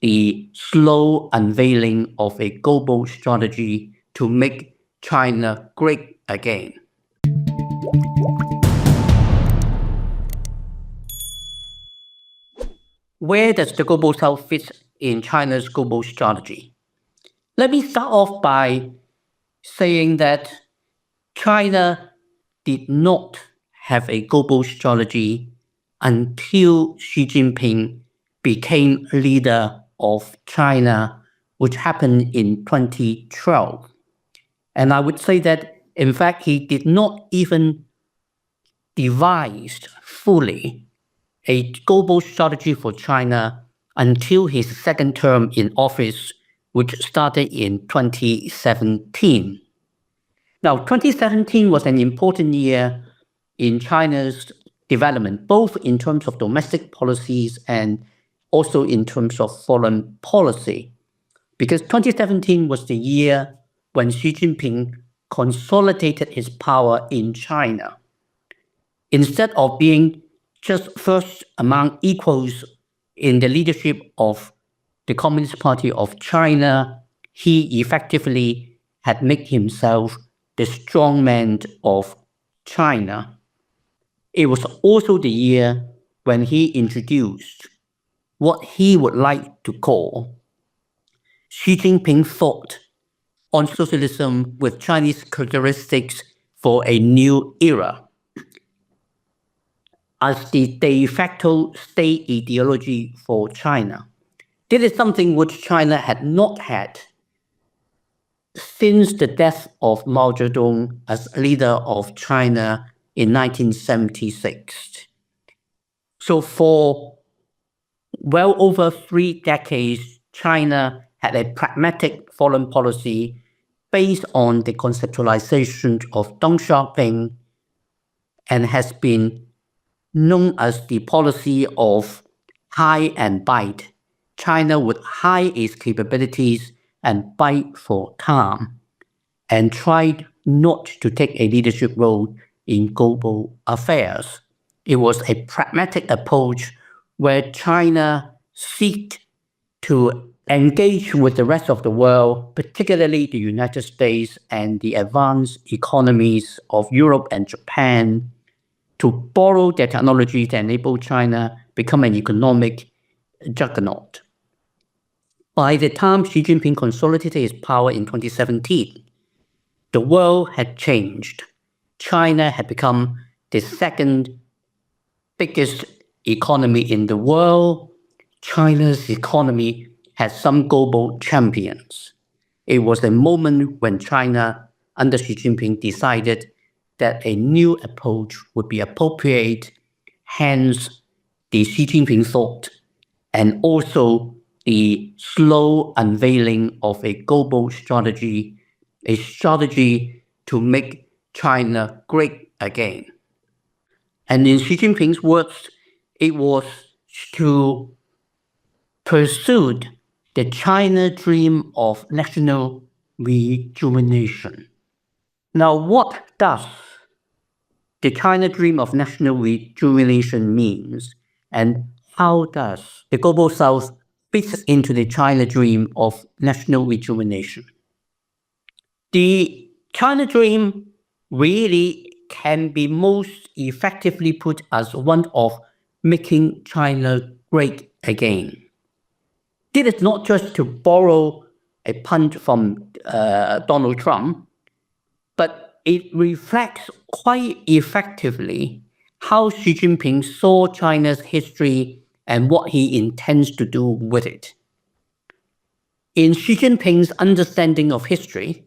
the slow unveiling of a global strategy to make China great again. Where does the Global South fit in China's global strategy? Let me start off by saying that China did not have a global strategy until Xi Jinping became leader of China, which happened in 2012. And I would say that, in fact, he did not even devise fully a global strategy for China until his second term in office, which started in 2017. Now, 2017 was an important year in China's development, both in terms of domestic policies and also in terms of foreign policy, because 2017 was the year when Xi Jinping consolidated his power in China. Instead of being just first among equals in the leadership of the Communist Party of China, he effectively had made himself the strongman of China. It was also the year when he introduced what he would like to call Xi Jinping Thought on socialism with Chinese characteristics for a new era, as the de facto state ideology for China. This is something which China had not had since the death of Mao Zedong as leader of China in 1976. So for well over 3 decades, China had a pragmatic foreign policy based on the conceptualization of Deng Xiaoping and has been known as the policy of hide and bite. China would hide its capabilities and bite for time, and tried not to take a leadership role in global affairs. It was a pragmatic approach where China sought to engage with the rest of the world, particularly the United States and the advanced economies of Europe and Japan, to borrow their technology to enable China become an economic juggernaut. By the time Xi Jinping consolidated his power in 2017, the world had changed. China had become the second biggest economy in the world. China's economy had some global champions. It was a moment when China, under Xi Jinping, decided that a new approach would be appropriate, hence the Xi Jinping Thought, and also the slow unveiling of a global strategy, a strategy to make China great again. And in Xi Jinping's words, it was to pursue the China dream of national rejuvenation. Now, what does the China dream of national rejuvenation means, and how does the Global South fit into the China dream of national rejuvenation? The China dream really can be most effectively put as one of making China great again. This is not just to borrow a punch from Donald Trump, but it reflects quite effectively how Xi Jinping saw China's history and what he intends to do with it. In Xi Jinping's understanding of history,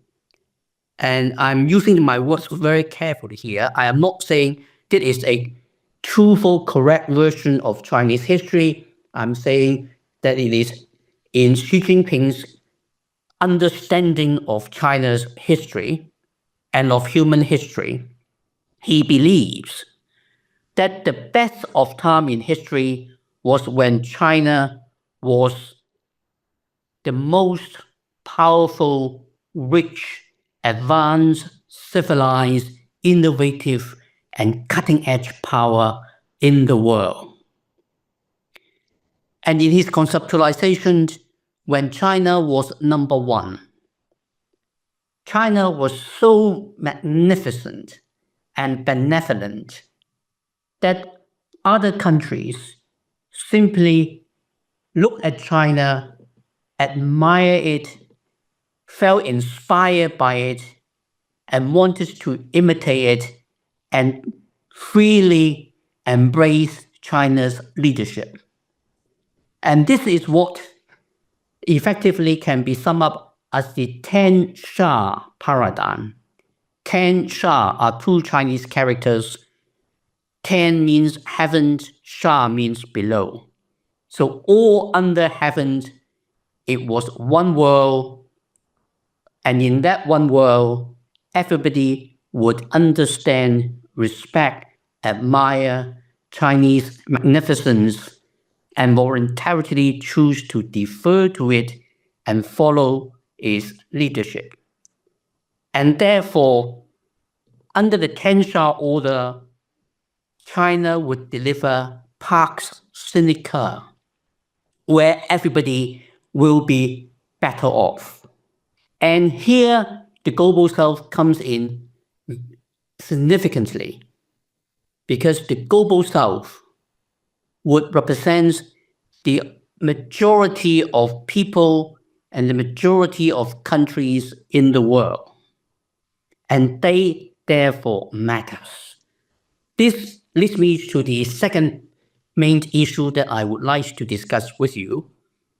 and I'm using my words very carefully here, I am not saying this is a truthful, correct version of Chinese history. I'm saying that it is in Xi Jinping's understanding of China's history and of human history. He believes that the best of time in history was when China was the most powerful, rich, advanced, civilized, innovative, and cutting-edge power in the world. And in his conceptualization, when China was number one. China was so magnificent and benevolent that other countries simply looked at China, admired it, felt inspired by it, and wanted to imitate it and freely embrace China's leadership. And this is what effectively can be summed up as the Tianxia paradigm. Tianxia are two Chinese characters. Tian means heaven, Xia means below. So all under heaven, it was one world, and in that one world, everybody would understand, respect, admire Chinese magnificence, and voluntarily choose to defer to it and follow its leadership. And therefore, under the Tianxia order, China would deliver Pax Sinica, where everybody will be better off. And here, the Global South comes in significantly, because the Global South would represent the majority of people and the majority of countries in the world. And they therefore matters. This leads me to the second main issue that I would like to discuss with you,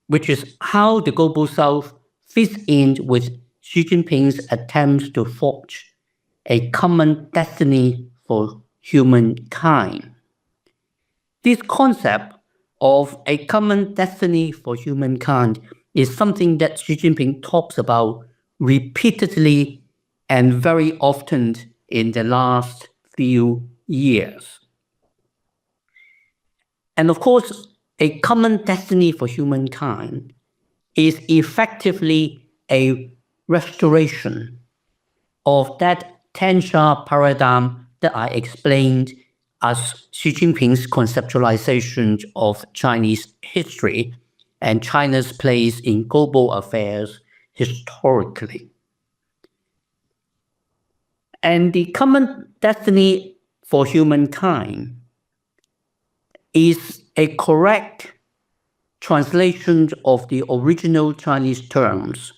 which is how the Global South fits in with Xi Jinping's attempts to forge a common destiny for humankind. This concept of a common destiny for humankind is something that Xi Jinping talks about repeatedly and very often in the last few years. And of course, a common destiny for humankind is effectively a restoration of that Tianxia paradigm that I explained as Xi Jinping's conceptualization of Chinese history and China's place in global affairs historically. And the common destiny for humankind is a correct translation of the original Chinese terms.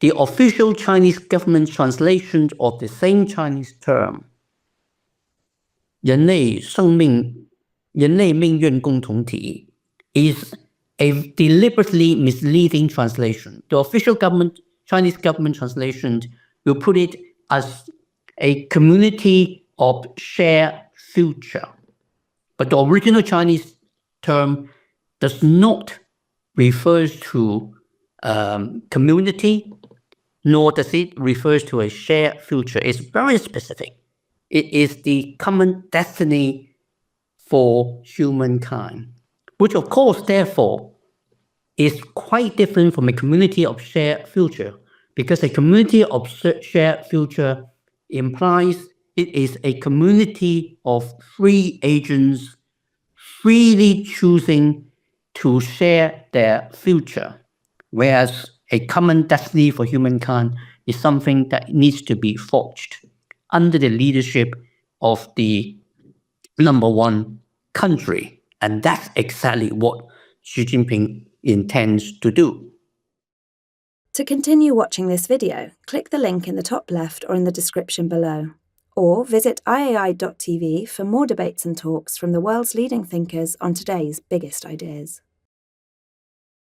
The official Chinese government translation of the same Chinese term, 人类命运共同体, is a deliberately misleading translation. The official Chinese government translation will put it as a community of shared future. But the original Chinese term does not refer to community, nor does it refer to a shared future. It's very specific. It is the common destiny for humankind, which of course, therefore, is quite different from a community of shared future, because a community of shared future implies it is a community of free agents freely choosing to share their future, whereas a common destiny for humankind is something that needs to be forged under the leadership of the number one country. And that's exactly what Xi Jinping intends to do. To continue watching this video, click the link in the top left or in the description below. Or visit iai.tv for more debates and talks from the world's leading thinkers on today's biggest ideas.